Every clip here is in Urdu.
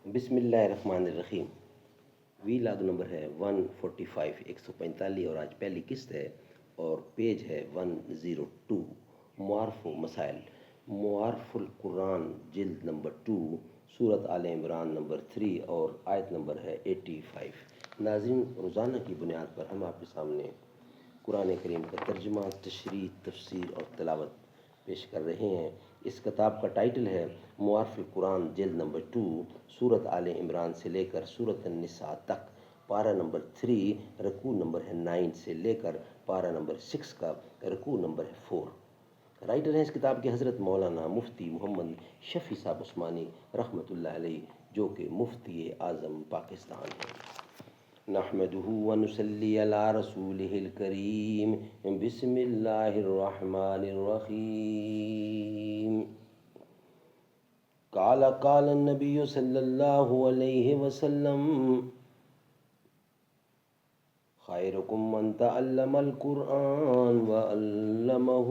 بسم اللہ الرحمن الرحیم۔ وی لاگ نمبر ہے 145 145 اور آج پہلی قسط ہے اور پیج ہے 102۔ معارف و مسائل، معارف القرآن جلد نمبر 2، سورۃ آل عمران نمبر 3 اور آیت نمبر ہے 85۔ ناظرین، روزانہ کی بنیاد پر ہم آپ کے سامنے قرآن کریم کا ترجمہ، تشریح، تفسیر اور تلاوت پیش کر رہے ہیں۔ اس کتاب کا ٹائٹل ہے معارف القرآن جلد نمبر 2، سورۃ آل عمران سے لے کر سورۃ النساء تک، پارہ نمبر 3 رکوع نمبر ہے 9 سے لے کر پارہ نمبر 6 کا رکوع نمبر ہے 4۔ رائٹر ہیں اس کتاب کے حضرت مولانا مفتی محمد شفیع صاحب عثمانی رحمۃ اللہ علیہ، جو کہ مفتی اعظم پاکستان ہیں۔ نحمده ونصلي على رسوله الكريم، بسم الله الرحمن الرحيم۔ قال النبي صلى الله عليه وسلم: خيركم من تعلم القرآن وعلمه۔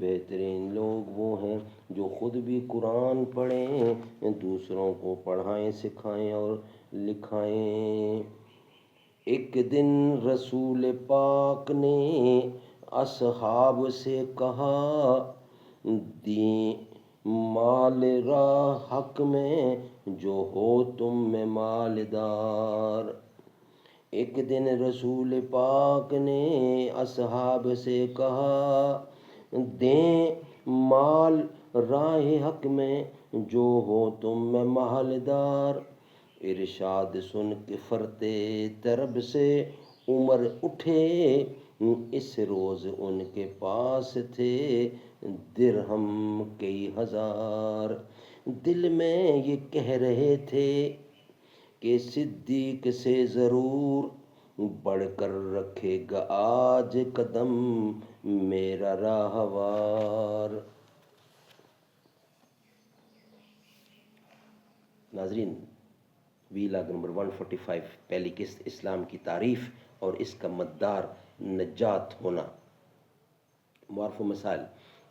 بہترین لوگ وہ ہیں جو خود بھی قرآن پڑھیں، دوسروں کو پڑھائیں، سکھائیں اور لکھائیں۔ ایک دن رسول پاک نے اصحاب سے کہا، دیں مال را حق میں جو ہو تم میں مالدار۔ ایک دن رسول پاک نے اصحاب سے کہا، دیں مال راہ حق میں جو ہو تم میں مالدار۔ ارشاد سن کے فرتے طرب سے عمر اٹھے، اس روز ان کے پاس تھے درہم کئی ہزار۔ دل میں یہ کہہ رہے تھے کہ صدیق سے ضرور بڑھ کر رکھے گا آج قدم میرا راہوار۔ ناظرین، وی لاگ نمبر 145 پہلی قسط اسلام کی تعریف اور اس کا مدار نجات ہونا۔ معارف و مسائل،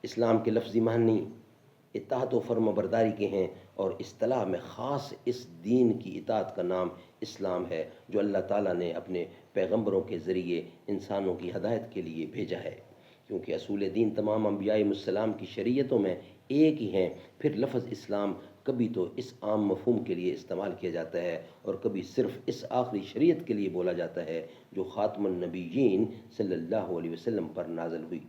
اسلام کے لفظی معنی اطاعت و فرما برداری کے ہیں اور اصطلاح میں خاص اس دین کی اطاعت کا نام اسلام ہے جو اللہ تعالیٰ نے اپنے پیغمبروں کے ذریعے انسانوں کی ہدایت کے لیے بھیجا ہے۔ کیونکہ اصول دین تمام انبیاء علیہم السلام کی شریعتوں میں ایک ہی ہیں، پھر لفظ اسلام کبھی تو اس عام مفہوم کے لیے استعمال کیا جاتا ہے اور کبھی صرف اس آخری شریعت کے لیے بولا جاتا ہے جو خاتم النبیین صلی اللہ علیہ وسلم پر نازل ہوئی۔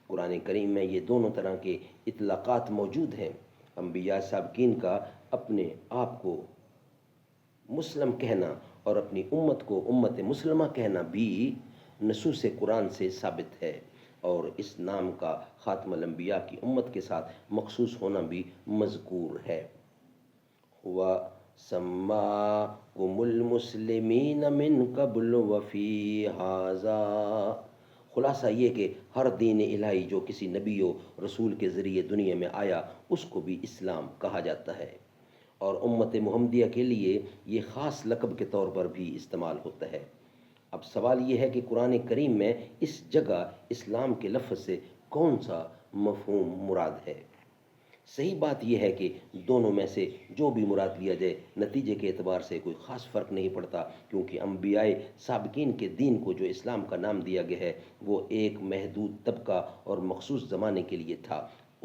قرآن کریم میں یہ دونوں طرح کے اطلاقات موجود ہیں۔ انبیاء سابقین کا اپنے آپ کو مسلم کہنا اور اپنی امت کو امت مسلمہ کہنا بھی نصوص قرآن سے ثابت ہے، اور اس نام کا خاتم الانبیاء کی امت کے ساتھ مخصوص ہونا بھی مذکور ہے۔ وَسَمَّاكُمُ الْمُسْلِمِينَ مِن قَبْلُ وَفِي هَذَا۔ خلاصہ یہ کہ ہر دین الہی جو کسی نبی و رسول کے ذریعے دنیا میں آیا اس کو بھی اسلام کہا جاتا ہے، اور امت محمدیہ کے لیے یہ خاص لقب کے طور پر بھی استعمال ہوتا ہے۔ اب سوال یہ ہے کہ قرآن کریم میں اس جگہ اسلام کے لفظ سے کون سا مفہوم مراد ہے؟ صحیح بات یہ ہے کہ دونوں میں سے جو بھی مراد لیا جائے نتیجے کے اعتبار سے کوئی خاص فرق نہیں پڑتا، کیونکہ انبیاء سابقین کے دین کو جو اسلام کا نام دیا گیا ہے وہ ایک محدود طبقہ اور مخصوص زمانے کے لیے تھا۔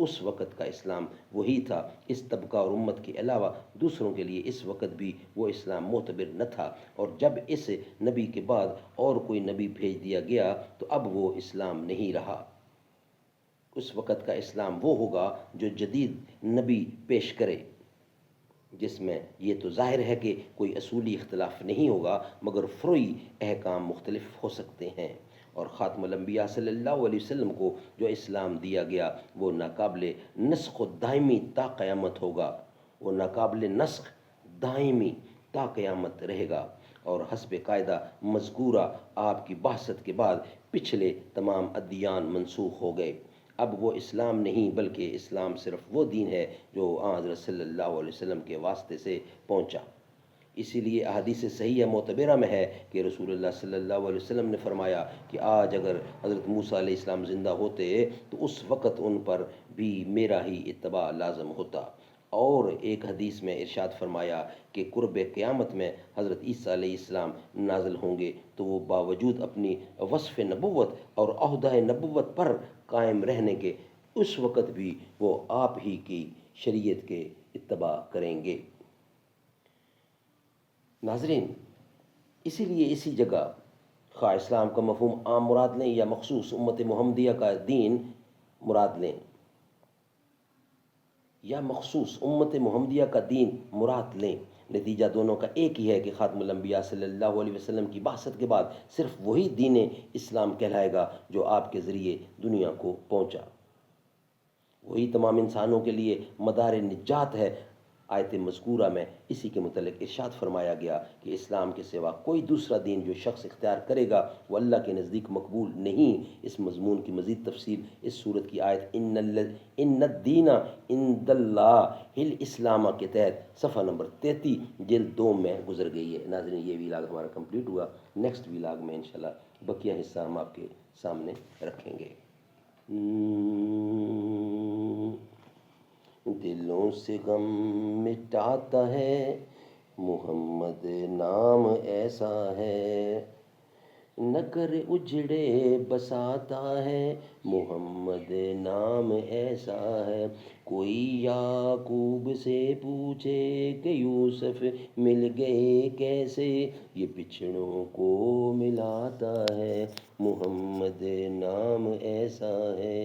اس وقت کا اسلام وہی تھا، اس طبقہ اور امت کے علاوہ دوسروں کے لیے اس وقت بھی وہ اسلام معتبر نہ تھا، اور جب اس نبی کے بعد اور کوئی نبی بھیج دیا گیا تو اب وہ اسلام نہیں رہا۔ اس وقت کا اسلام وہ ہوگا جو جدید نبی پیش کرے، جس میں یہ تو ظاہر ہے کہ کوئی اصولی اختلاف نہیں ہوگا مگر فروعی احکام مختلف ہو سکتے ہیں۔ اور خاتم الانبیاء صلی اللہ علیہ وسلم کو جو اسلام دیا گیا وہ ناقابل نسخ و دائمی تا قیامت ہوگا، وہ ناقابل نسخ دائمی تا قیامت رہے گا، اور حسب قاعدہ مذکورہ آپ کی بعثت کے بعد پچھلے تمام ادیان منسوخ ہو گئے۔ اب وہ اسلام نہیں بلکہ اسلام صرف وہ دین ہے جو حضرت صلی اللہ علیہ وسلم کے واسطے سے پہنچا۔ اسی لیے احادیث صحیحہ معتبرہ میں ہے کہ رسول اللہ صلی اللہ علیہ وسلم نے فرمایا کہ آج اگر حضرت موسیٰ علیہ السلام زندہ ہوتے تو اس وقت ان پر بھی میرا ہی اتباع لازم ہوتا۔ اور ایک حدیث میں ارشاد فرمایا کہ قرب قیامت میں حضرت عیسیٰ علیہ السلام نازل ہوں گے تو وہ باوجود اپنی وصف نبوت اور عہدہ نبوت پر قائم رہنے کے اس وقت بھی وہ آپ ہی کی شریعت کے اتباع کریں گے۔ ناظرین، اسی لیے اسی جگہ خواہ اسلام کا مفہوم عام مراد لیں یا مخصوص امت محمدیہ کا دین مراد لیں، مراد لیں، نتیجہ دونوں کا ایک ہی ہے کہ خاتم الانبیاء صلی اللہ علیہ وسلم کی بعثت کے بعد صرف وہی دین اسلام کہلائے گا جو آپ کے ذریعے دنیا کو پہنچا، وہی تمام انسانوں کے لیے مدار نجات ہے۔ آیت مذکورہ میں اسی کے متعلق ارشاد فرمایا گیا کہ اسلام کے سوا کوئی دوسرا دین جو شخص اختیار کرے گا وہ اللہ کے نزدیک مقبول نہیں۔ اس مضمون کی مزید تفصیل اس سورت کی آیت ان الدین عند اللہ الاسلام کے تحت صفحہ نمبر 33 جلد 2 میں گزر گئی ہے۔ ناظرین، یہ ویلاگ ہمارا کمپلیٹ ہوا۔ نیکسٹ ویلاگ میں انشاءاللہ بقیہ حصہ ہم آپ کے سامنے رکھیں گے۔ دلوں سے غم مٹاتا ہے محمد نام ایسا ہے، نگر اجڑے بساتا ہے محمد نام ایسا ہے، کوئی یعقوب سے پوچھے کہ یوسف مل گئے کیسے، یہ بچھڑوں کو ملاتا ہے محمد نام ایسا ہے۔